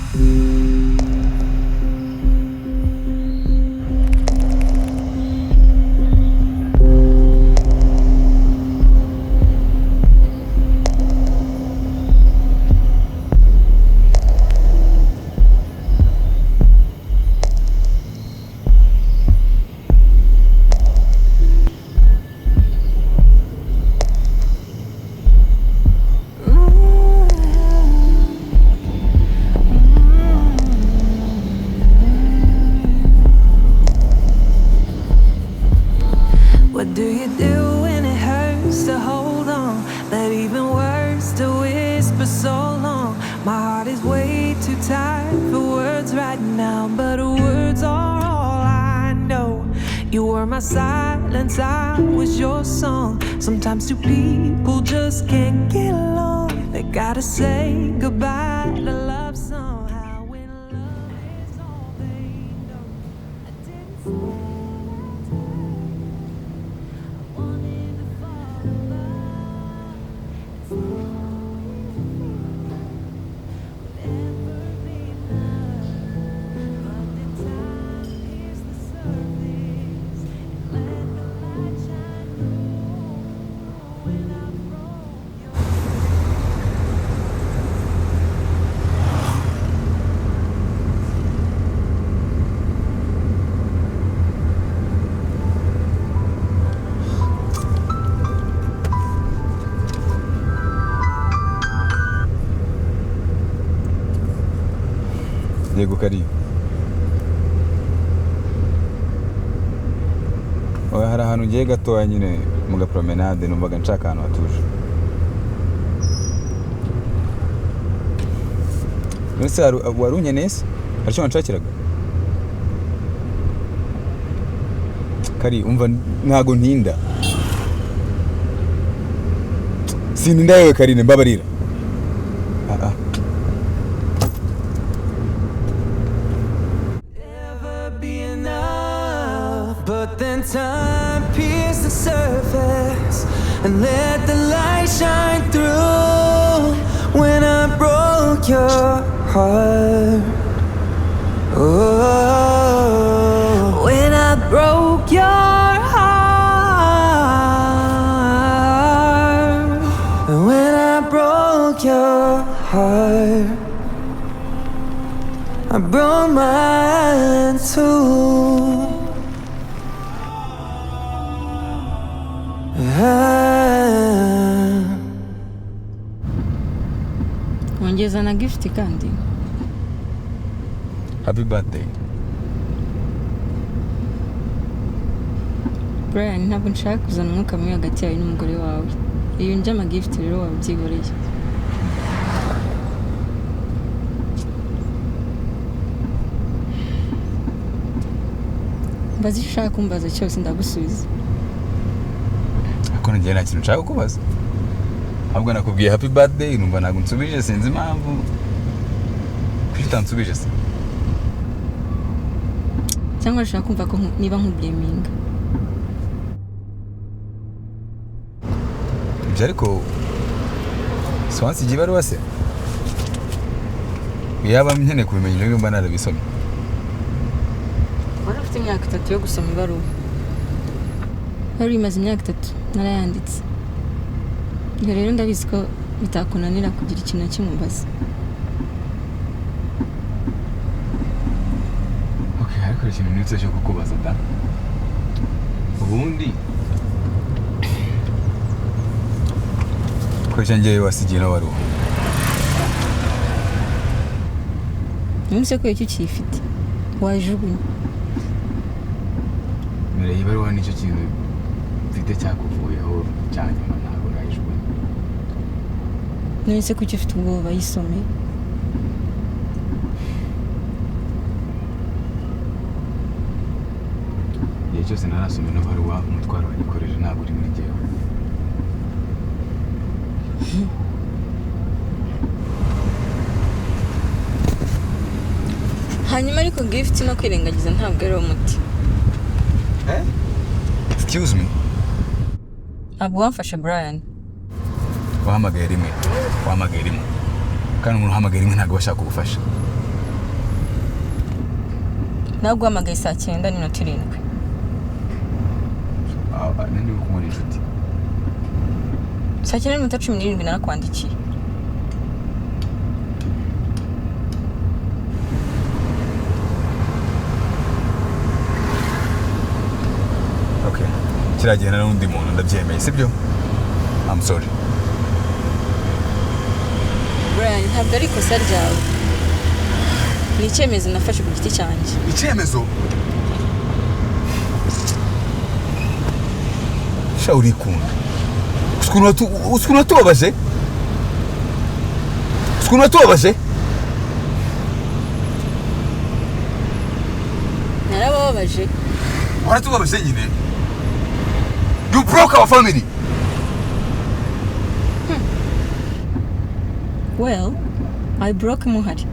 What do you do when it hurts to hold on? But even worse to whisper so long. My heart is way too tired for words right now, but words are all I know. You were my silence, I was your song. Sometimes two people just can't get along. They gotta say goodbye to love somehow when love is all they know. I didn't say Yego Kari. Oya hari ahantu ngiye gatoya nyine mu gapromenade numvaga nshaka ahantu hatuje. Nese warunyeneye se? Hari icyo wanshakiraga? Kari umva ntago ntinda. Sininda yewe Karine mbabarira. But then time pierced the surface and let the light shine through. When I broke your heart, oh, when I broke your heart, when I broke your heart, I broke mine too. Wongeza na gift kandi. Happy birthday. Brian, ntabwo nshaka kuzana umwuka mubi hagati yawe n'umugore wawe. Iyo nje ama gift rero wabyiboreye. Bazi ushaka kumbaza cyose ndagusubiza. Ako ngiye nta kintu nshaka kubaza. Ahubwo nakubwiye happy birthday numva ntabwo nsubije sinzi impamvu. Kuki utansubije se? Cyangwa ushaka kumva ko niba nkubleminga. Ibyo ariko Swansi igihe bari base. Yaba mnyene kubimenya rero mba narabisomye. Wari ufite imyaka 3 yo gusoma ibaruwa. Wari imaze imyaka 3 narayanditse. Rero ndabizi ko bitakunanira kugira ikintu na kimwe mbaza. Okay, ariko ikintu nitse cyo kukubaza da. Ubundi ko cyangeye wasigiye na waruho. Nunse ko icyo cyifite. Wajugunye. Mere ibaruwa nicyo kintu mfite cyakuvuyeho cyanyuma ntabwo nayijugunye. Nunse ko icyo ufite ubwoba yisomeye. Igihe cyose narasomye no baruwa umutwaro wayikoreje ntabwo uri muri jyewe. Hanyuma ariko gift no kwirengagiza ntabwo ari umuti. Excuse me. Abo wamfashe Brian. Wahamagaye rimwe. Kandi umuntu uhamagaye rimwe ntabwo bashaka kugufasha. nawe guhamagaye saa 9:07. Nani ukumuri inshuti? Saa 9:17 narakwandikiye. Okay. Kiragenda n'undi muntu ndabyemeye sibyo? I'm sorry. Brian, ntabwo ari ikosa ryawe. Ni icyemezo nafashe ku giti cyanjye. Icyemezo? Sha urikunda. Uskunu tubabaje? Uskunu tubabaje? Narababaje. Waratubabaje nyine. You broke our family. Well, I broke muhari.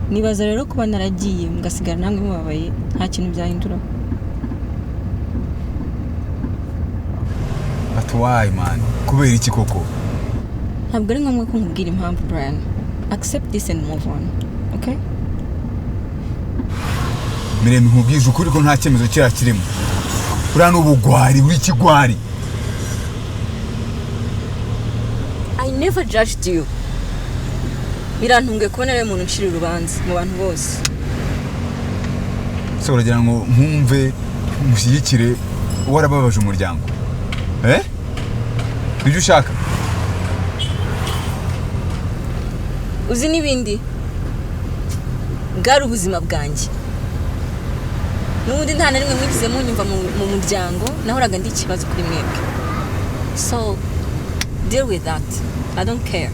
Nibaza rero kuba naragiye mugasigara namwe mubabaye nta kintu byahindura. But why man? Kubera iki koko? Ntabwo ari ngombwa ko nkubwira impamvu Brian. Accept this and move on. Okay? Mirembe nkubwije ukuri ko nta cyemezo kirimo. Ura n'ubugwari buri kigwari. I never judged you. Birantunge kubona rero umuntu ucira urubanza mu bantu bose. So uragira ngo nkumve mushyigikire warababaje umuryango. Ibyo ushaka? Uzi n'ibindi? Bwari ubuzima bwanjye. N'ubundi nta na rimwe mwigize munyumva mu muryango nahoraga ndi ikibazo kuri mwebwe. So deal with that. I don't care.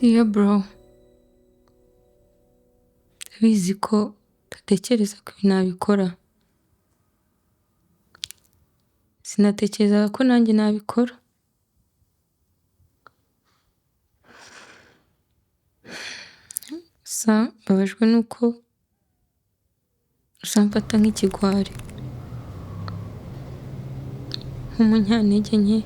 Dear bro, ndabizi ko utatekereza ko ibi nabikora. Sinatekerezaga ko nanjye nabikora. Gusa mbabajwe nuko uzamfata nk'ikigwari, nk'umunyantege nke.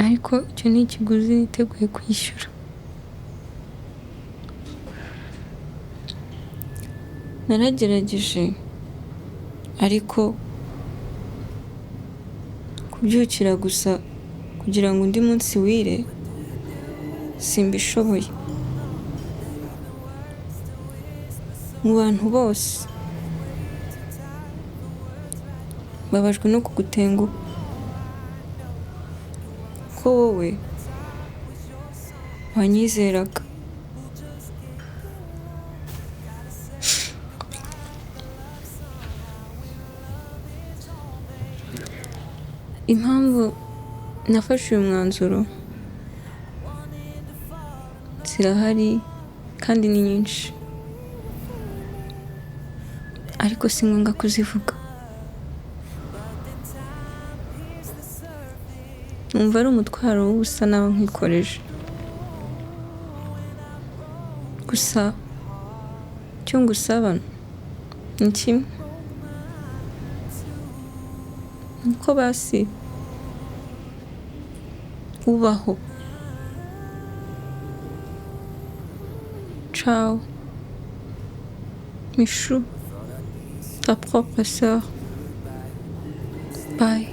Ariko icyo ni ikiguzi niteguye kwishyura. Naragerageje ariko kubyukira gusa kugira ngo undi munsi wire simbishoboye. mu bantu bose babajwe no kugutenguha ko wowe wanyizeraga. Impamvu nafashe uyu mwanzuro zirahari kandi ni nyinshi, ariko si ngombwa kuzivuga. Numva ari umutwaro w'ubusa nawe nkikoreje. Gusa icyo ngusaba ni kimwe, nuko basi ubaho. Ciao, Michou, ta propre sœur. Bye.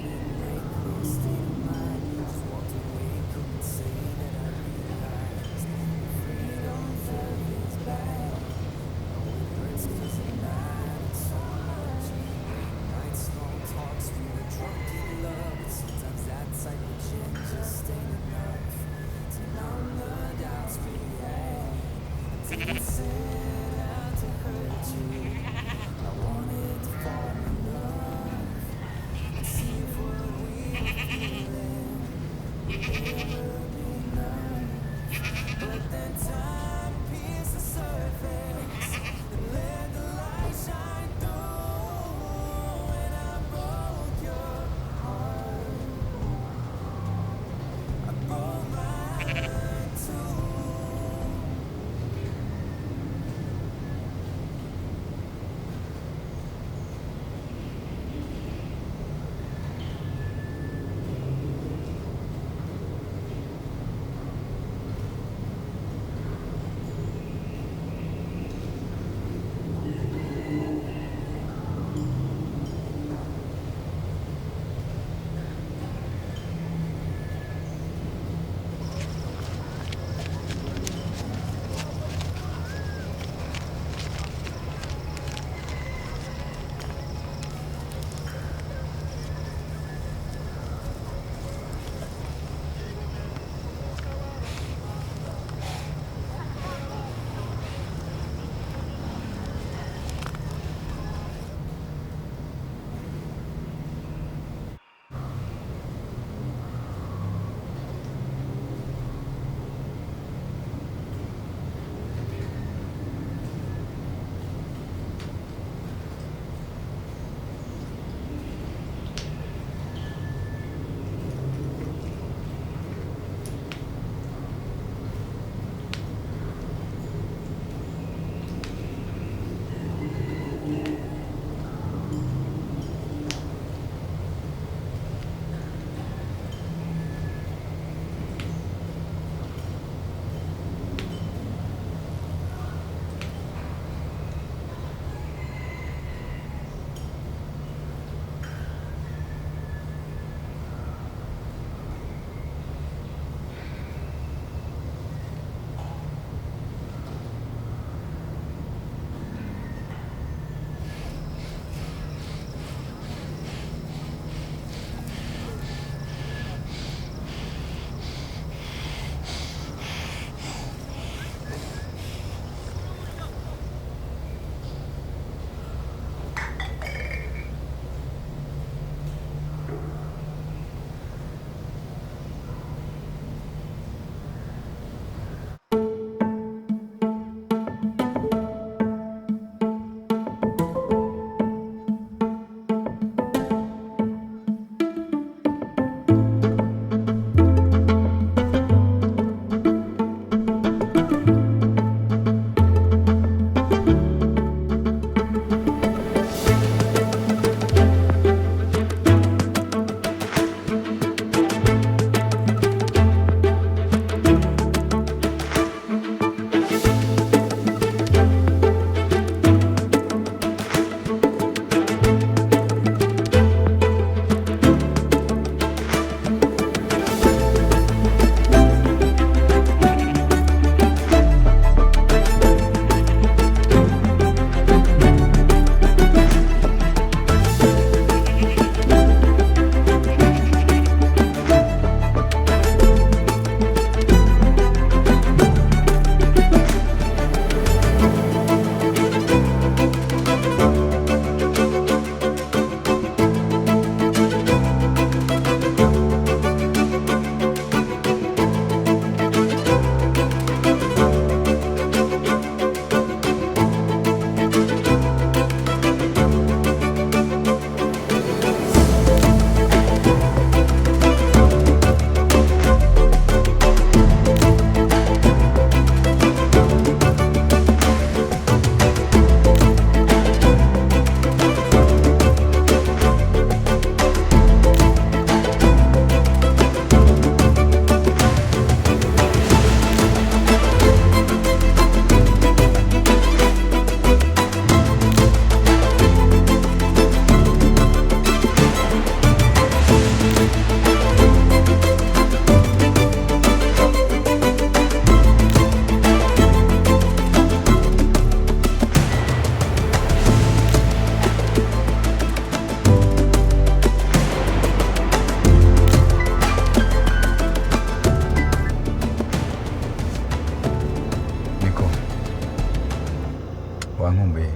wankumbuye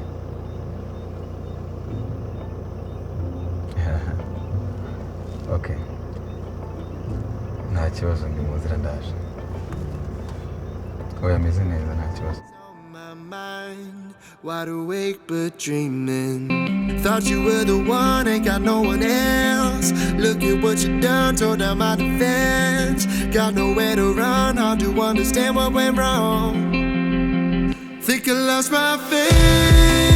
okay nta kibazo ndi mu nzira ndaje oya ameze neza nta kibazo. Wide awake but dreaming. Thought you were the one, ain't got no one else. Look at what you done, tore down my defense. Got nowhere to run, hard to understand what went wrong. Think I lost my faith.